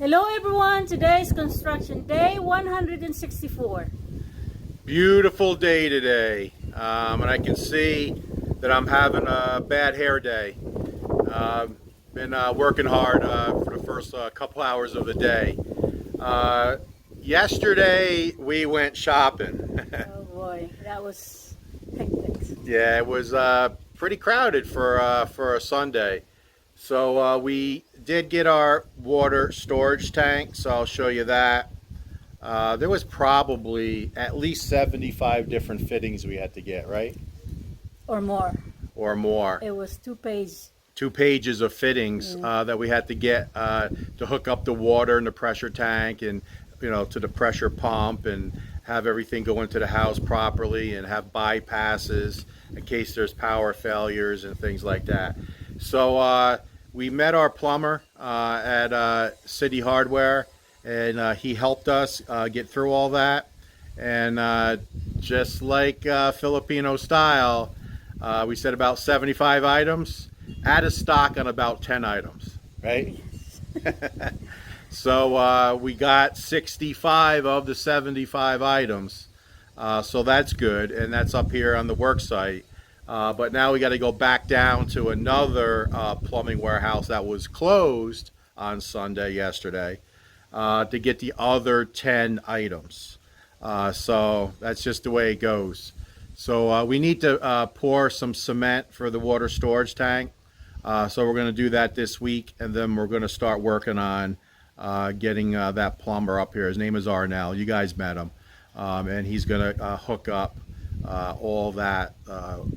Hello everyone, today is construction day 164. Beautiful day today, and I can see that I'm having a bad hair day. Been working hard for the first couple hours of the day. Yesterday we went shopping. Oh boy, that was hectic. Yeah, it was pretty crowded for a Sunday. So we did get our water storage tank, so I'll show you that. There was probably at least 75 different fittings we had to get, right? Or more. Or more. It was 2 pages. 2 pages of fittings that we had to get to hook up the water in the pressure tank and, to the pressure pump and have everything go into the house properly and have bypasses in case there's power failures and things like that. So we met our plumber at City Hardware, and he helped us get through all that. And just like Filipino style, we said about 75 items, out of stock on about 10 items, right? So we got 65 of the 75 items, so that's good, and that's up here on the work site. But now we got to go back down to another plumbing warehouse that was closed on Sunday yesterday to get the other 10 items. So that's just the way it goes. So we need to pour some cement for the water storage tank. So we're going to do that this week, and then we're going to start working on getting that plumber up here. His name is Arnell. You guys met him. And he's going to hook up all that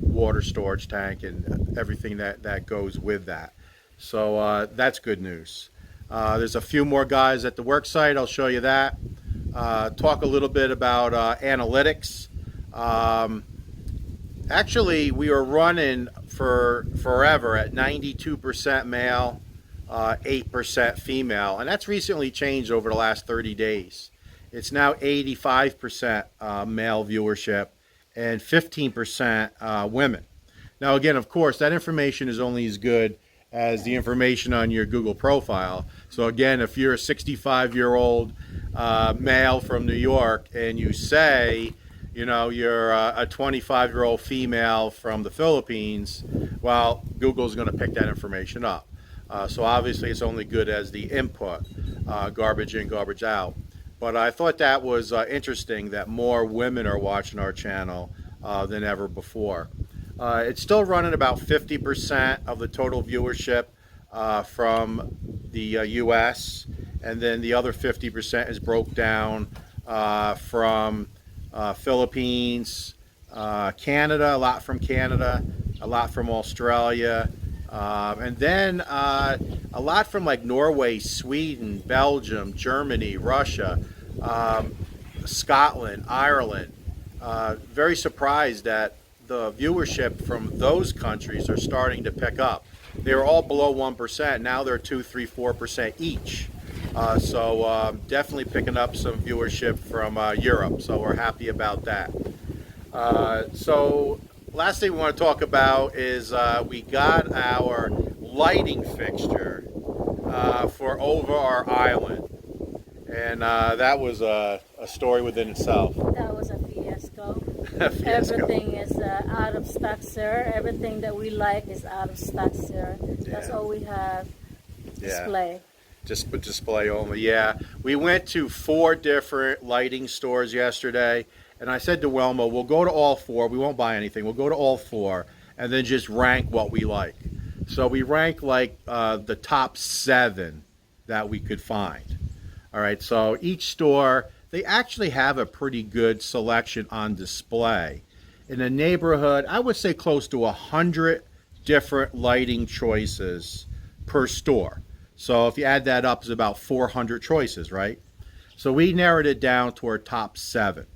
water storage tank and everything that goes with that. So that's good news. There's a few more guys at the work site. I'll show you that. Talk a little bit about analytics. Actually, we were running for forever at 92% male, 8% female, and that's recently changed over the last 30 days. It's now 85% male viewership and 15% women. Now, again, of course, that information is only as good as the information on your Google profile. So again, if you're a 65-year-old male from New York and you say, you're a 25-year-old female from the Philippines, well, Google's going to pick that information up. So obviously it's only good as the input, garbage in, garbage out. But I thought that was interesting that more women are watching our channel than ever before. It's still running about 50% of the total viewership from the US, and then the other 50% is broke down from Philippines, Canada, a lot from Canada, a lot from Australia, and then a lot from like Norway, Sweden, Belgium, Germany, Russia, Scotland, Ireland. Very surprised that the viewership from those countries are starting to pick up. They were all below 1%. Now they're 2, 3, 4% each. So definitely picking up some viewership from Europe. So we're happy about that. So last thing we want to talk about is we got our lighting fixture for over our island. And that was a story within itself. That was a fiasco. Everything is out of stock, sir. Everything that we like is out of stock, sir. That's all we have. Display. Just display only. Yeah, we went to 4 different lighting stores yesterday, and I said to Wilma, we'll go to all 4. We won't buy anything. We'll go to all 4 and then just rank what we like. So we ranked like the top 7 that we could find. All right, so each store, they actually have a pretty good selection on display. In a neighborhood, I would say close to 100 different lighting choices per store. So if you add that up, it's about 400 choices, right? So we narrowed it down to our top 7.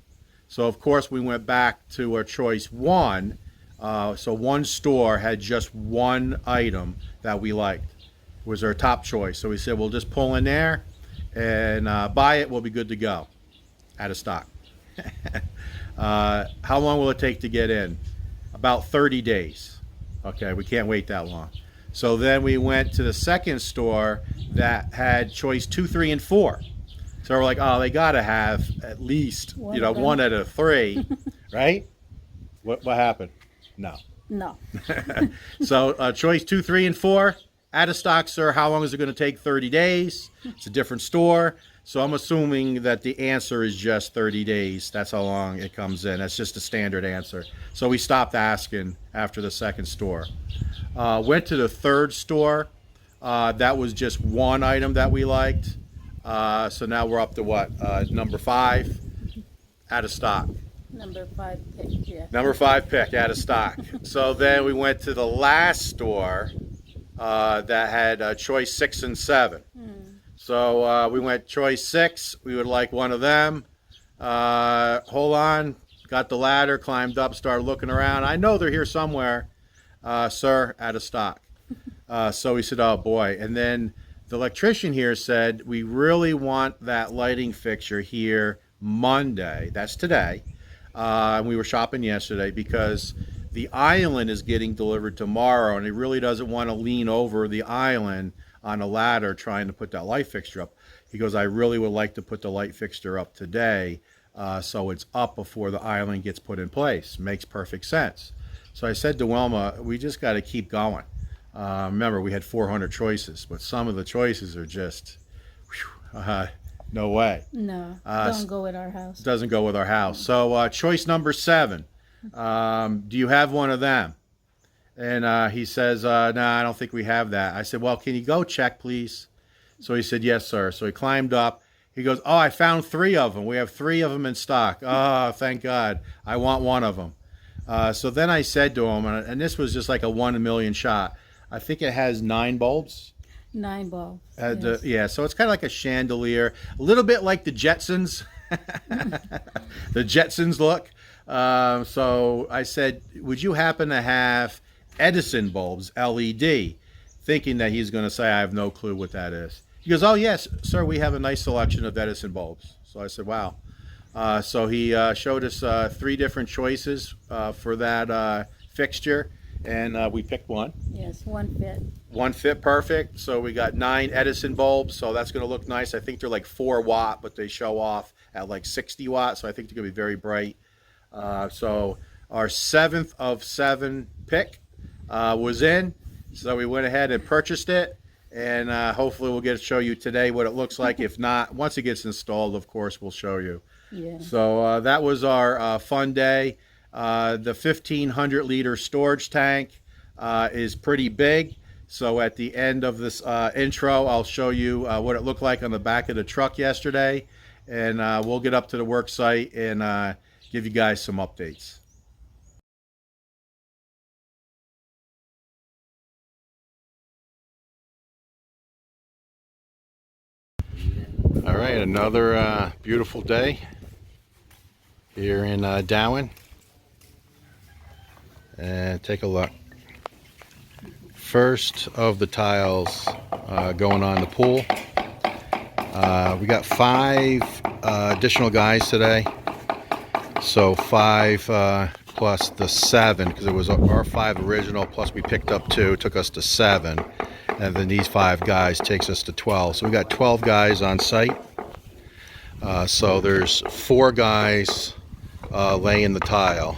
So of course we went back to our choice 1. So one store had just one item that we liked. It was our top choice. So we said, we'll just pull in there and buy it. We'll be good to go. Out of stock. How long will it take to get in? About 30 days. Okay, we can't wait that long. So then we went to the second store that had choice 2, 3, and 4. So we're like, oh, they got to have at least, One you know, of them. one out of 3, right? What happened? No. No. So choice 2, 3, and 4, out of stock, sir. How long is it going to take? 30 days. It's a different store. So I'm assuming that the answer is just 30 days. That's how long it comes in. That's just a standard answer. So we stopped asking after the second store. Went to the third store. That was just one item that we liked. So now we're up to what? Number 5, out of stock. Number 5 pick, yeah. Number 5 pick, out of stock. So then we went to the last store that had choice 6 and 7. So we went choice 6. We would like one of them. Hold on. Got the ladder, climbed up, started looking around. I know they're here somewhere. Sir, out of stock. So we said, oh boy. And then the electrician here said, we really want that lighting fixture here Monday. That's today. We were shopping yesterday because the island is getting delivered tomorrow, and he really doesn't want to lean over the island on a ladder trying to put that light fixture up. He goes, I really would like to put the light fixture up today, so it's up before the island gets put in place. Makes perfect sense. So I said to Wilma, we just got to keep going. Remember, we had 400 choices, but some of the choices are just, no way. No, don't go with our house. Doesn't go with our house. So choice number 7. Do you have one of them? And he says, no, I don't think we have that. I said, well, can you go check, please? So he said, yes, sir. So he climbed up. He goes, oh, I found 3 of them. We have 3 of them in stock. Oh, thank God. I want one of them. So then I said to him, and this was just like a 1 in a million shot. I think it has 9 bulbs. 9 bulbs. Yes. Yeah, so it's kind of like a chandelier, a little bit like the Jetsons, the Jetsons look. So I said, would you happen to have Edison bulbs, LED, thinking that he's going to say, I have no clue what that is. He goes, oh, yes, sir, we have a nice selection of Edison bulbs. So I said, wow. So he showed us 3 different choices for that fixture. And we picked one. Yes, one fit. One fit perfect. So we got 9 Edison bulbs. So that's going to look nice. I think they're like 4 watt, but they show off at like 60 watts. So I think they're going to be very bright. So our 7th of 7 pick was in. So we went ahead and purchased it. And hopefully we'll get to show you today what it looks like. If not, once it gets installed, of course, we'll show you. Yeah. So that was our fun day. The 1,500 liter storage tank is pretty big. So at the end of this intro, I'll show you what it looked like on the back of the truck yesterday. And we'll get up to the work site and give you guys some updates. All right, another beautiful day here in Darwin. And take a look. First of the tiles going on the pool. We got 5 additional guys today. So 5 plus the 7, because it was our 5 original, plus we picked up 2, took us to 7. And then these 5 guys takes us to 12. So we got 12 guys on site. So there's 4 guys laying the tile.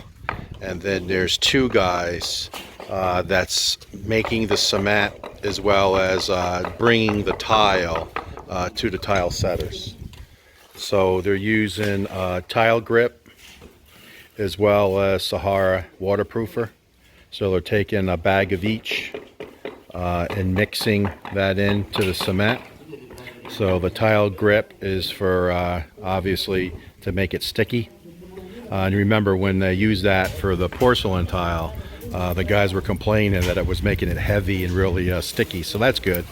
And then there's 2 guys that's making the cement as well as bringing the tile to the tile setters. So they're using tile grip as well as Sahara waterproofer. So they're taking a bag of each and mixing that into the cement. So the tile grip is for obviously to make it sticky. And remember, when they used that for the porcelain tile, the guys were complaining that it was making it heavy and really sticky, so that's good.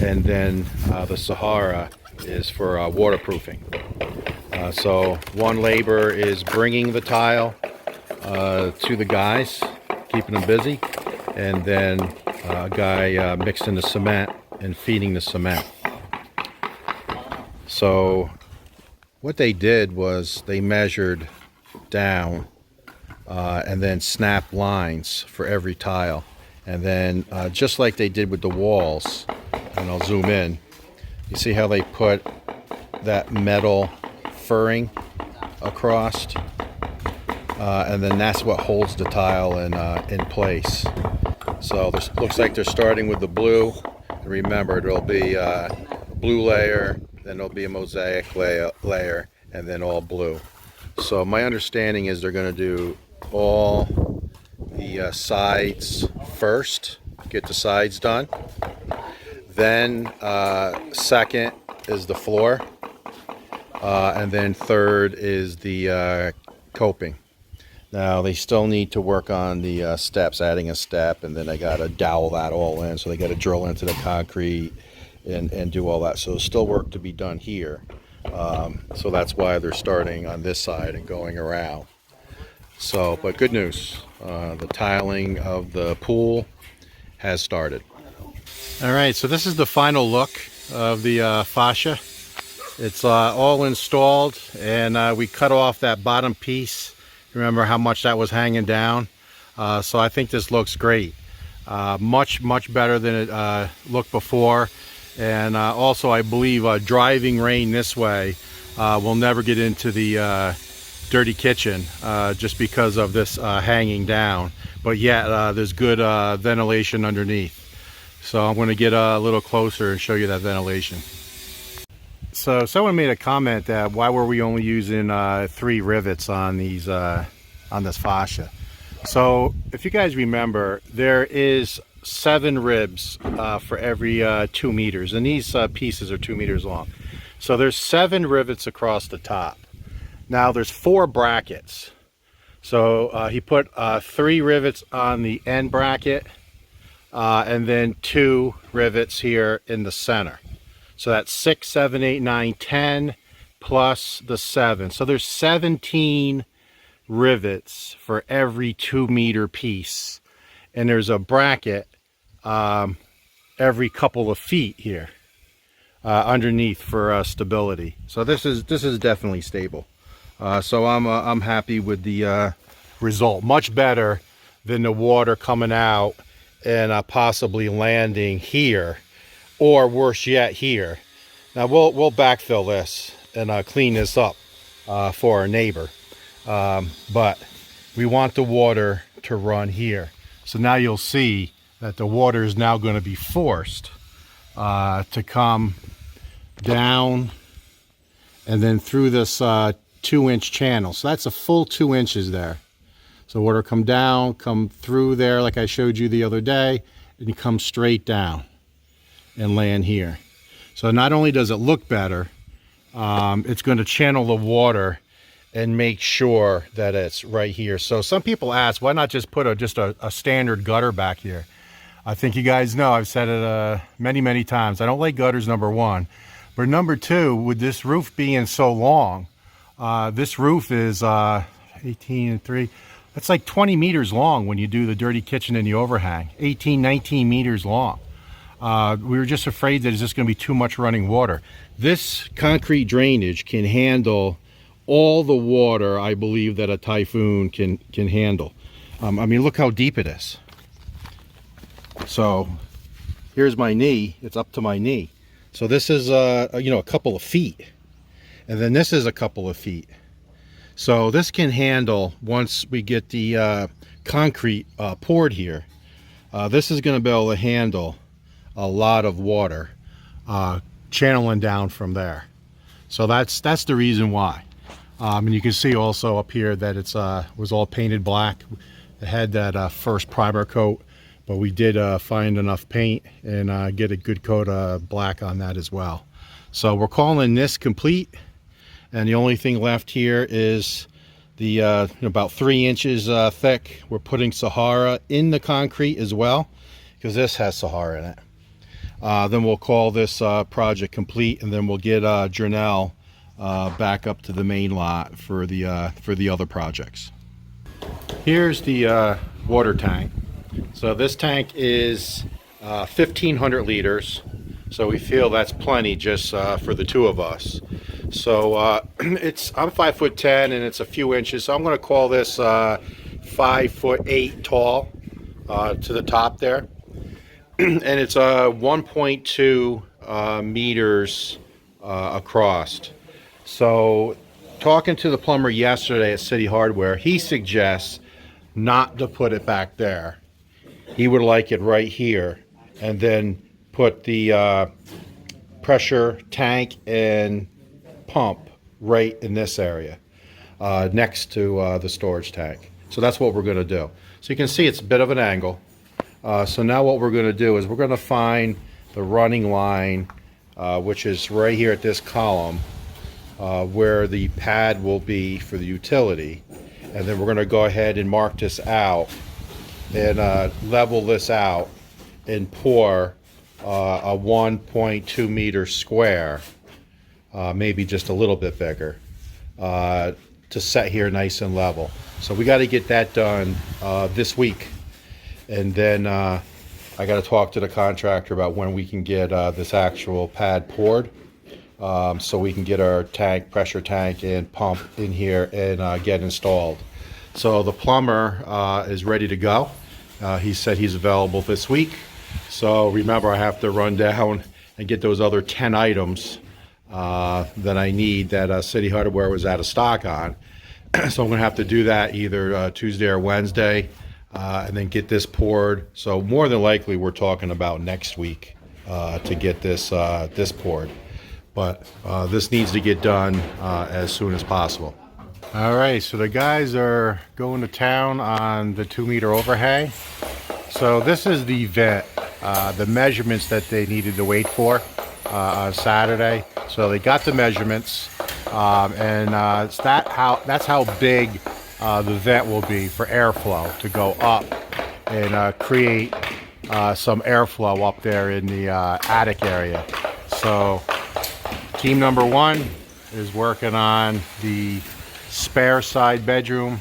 And then the Sahara is for waterproofing. So one laborer is bringing the tile to the guys, keeping them busy, and then a guy mixing the cement and feeding the cement. So what they did was they measured down and then snap lines for every tile, And then just like they did with the walls, and I'll zoom in, you see how they put that metal furring across, and then that's what holds the tile in place. So this looks like they're starting with the blue. Remember, there'll be a blue layer, then there'll be a mosaic layer, and then all blue. So my understanding is they're going to do all the sides first, get the sides done. Then second is the floor, and then third is the coping. Now they still need to work on the steps, adding a step, and then they got to dowel that all in. So they got to drill into the concrete and do all that. So there's still work to be done here. So that's why they're starting on this side and going around. So, but good news, the tiling of the pool has started. All right, so this is the final look of the fascia. It's all installed, and we cut off that bottom piece. Remember how much that was hanging down? So I think this looks great. Much better than it looked before. And also I believe driving rain this way will never get into the dirty kitchen just because of this hanging down. But yet there's good ventilation underneath. So I'm going to get a little closer and show you that ventilation. So someone made a comment that why were we only using 3 rivets on these on this fascia. So if you guys remember, there is 7 ribs for every 2 meters, and these pieces are 2 meters long. So there's 7 rivets across the top. Now there's 4 brackets. So he put 3 rivets on the end bracket, and then 2 rivets here in the center. So that's 6, 7, 8, 9, 10 plus the 7. So there's 17 rivets for every 2 meter piece. And there's a bracket every couple of feet here underneath for stability. So this is definitely stable. So I'm happy with the result. Much better than the water coming out and possibly landing here, or worse yet, here. Now we'll backfill this and clean this up for our neighbor, but we want the water to run here. So now you'll see that the water is now going to be forced to come down and then through this 2-inch channel. So that's a full 2 inches there. So water come down, come through there like I showed you the other day, and you come straight down and land here. So not only does it look better, it's going to channel the water and make sure that it's right here. So some people ask, why not just put just a standard gutter back here? I think you guys know, I've said it many times, I don't like gutters, number 1. But number 2, with this roof being so long, this roof is 18 and 3, that's like 20 meters long when you do the dirty kitchen and the overhang. 18, 19 meters long. We were just afraid that it's just going to be too much running water. This concrete drainage can handle all the water, I believe, that a typhoon can handle. I mean, look how deep it is. So here's my knee. It's up to my knee. So this is a couple of feet, and then this is a couple of feet. So this can handle, once we get the concrete poured here, this is going to be able to handle a lot of water channeling down from there. So that's the reason why. And you can see also up here that it's was all painted black. It had that first primer coat, but we did find enough paint and get a good coat of black on that as well. So we're calling this complete, and the only thing left here is the about 3 inches thick. We're putting Sahara in the concrete as well, because this has Sahara in it. Then we'll call this project complete, and then we'll get Janelle back up to the main lot for the other projects. Here's the water tank. So this tank is 1,500 liters. So we feel that's plenty just for the 2 of us. So I'm 5'10" and it's a few inches. So I'm going to call this 5'8" tall. to the top there. And it's 1.2 meters across. So talking to the plumber yesterday at City Hardware, he suggests not to put it back there. He would like it right here, and then put the pressure tank and pump right in this area next to the storage tank. So that's what we're going to do. So you can see it's a bit of an angle. So now what we're going to do is we're going to find the running line, which is right here at this column, where the pad will be for the utility. And then we're going to go ahead and mark this out and level this out and pour a 1.2 meter square, maybe just a little bit bigger, to set here nice and level. So we got to get that done this week. And then I got to talk to the contractor about when we can get this actual pad poured, so we can get our tank, pressure tank and pump in here and get installed. So the plumber is ready to go. He said he's available this week. So remember, I have to run down and get those other 10 items that I need that City Hardware was out of stock on. So I'm going to have to do that either Tuesday or Wednesday, and then get this poured. So more than likely we're talking about next week to get this this poured. But this needs to get done as soon as possible. All right, so the guys are going to town on the 2-meter overhang. So this is the vent, the measurements that they needed to wait for on Saturday. So they got the measurements, and that's how big the vent will be for airflow to go up and create some airflow up there in the attic area. So team number 1 is working on the spare side bedroom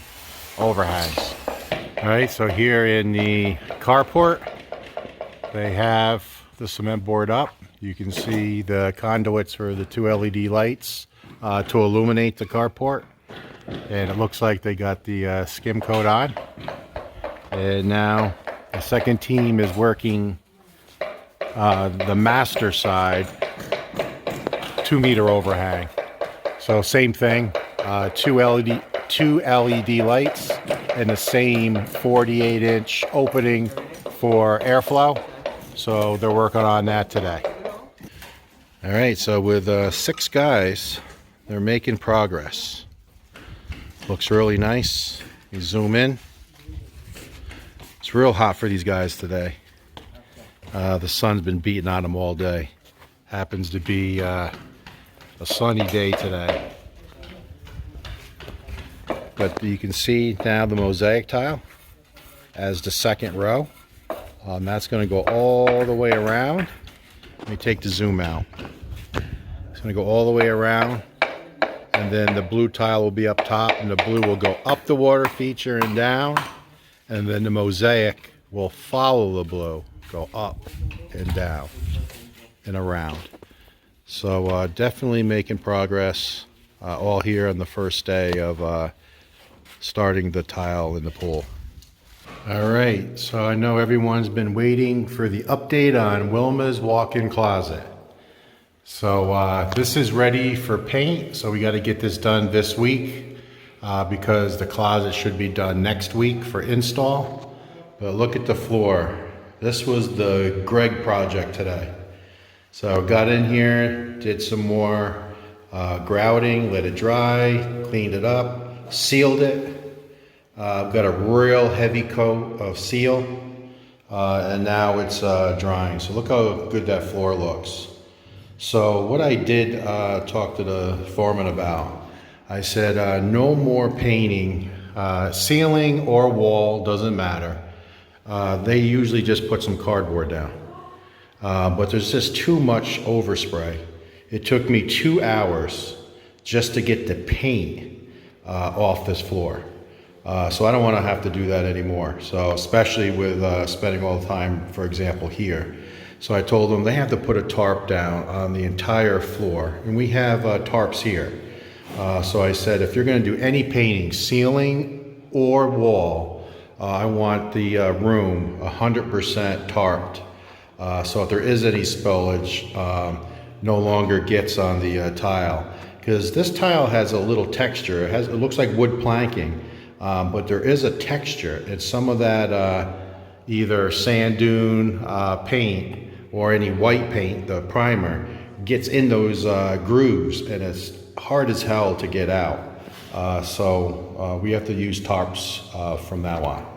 overhangs. All right, so here in the carport, they have the cement board up. You can see the conduits for the 2 LED lights to illuminate the carport. And it looks like they got the skim coat on. And now the second team is working the master side 2-meter overhang. So same thing, 2 LED lights and the same 48-inch opening for airflow. So they're working on that today. All right, so with 6 guys, they're making progress. Looks really nice. You zoom in. It's real hot for these guys today. The sun's been beating on them all day. Happens to be a sunny day today. But you can see now the mosaic tile as the second row. That's going to go all the way around. Let me take the zoom out. It's going to go all the way around. And then the blue tile will be up top, and the blue will go up the water feature and down. And then the mosaic will follow the blue, go up and down and around. So definitely making progress all here on the first day of starting the tile in the pool. All right, so I know everyone's been waiting for the update on Wilma's walk-in closet. So this is ready for paint, so we got to get this done this week because the closet should be done next week for install. But look at the floor. This was the Greg project today. So got in here, did some more grouting, let it dry, cleaned it up, sealed it. Got a real heavy coat of seal, and now it's drying. So look how good that floor looks. So what I did talk to the foreman about, I said no more painting, ceiling or wall, doesn't matter. They usually just put some cardboard down. But there's just too much overspray. It took me 2 hours just to get the paint off this floor. So I don't want to have to do that anymore. So especially with spending all the time, for example, here. So I told them they have to put a tarp down on the entire floor. And we have tarps here. So I said, if you're going to do any painting, ceiling or wall, I want the room 100% tarped. So if there is any spillage, no longer gets on the tile. Because this tile has a little texture. It looks like wood planking, but there is a texture. It's some of that either sand dune paint or any white paint, the primer, gets in those grooves, and it's hard as hell to get out. So we have to use tarps from now on.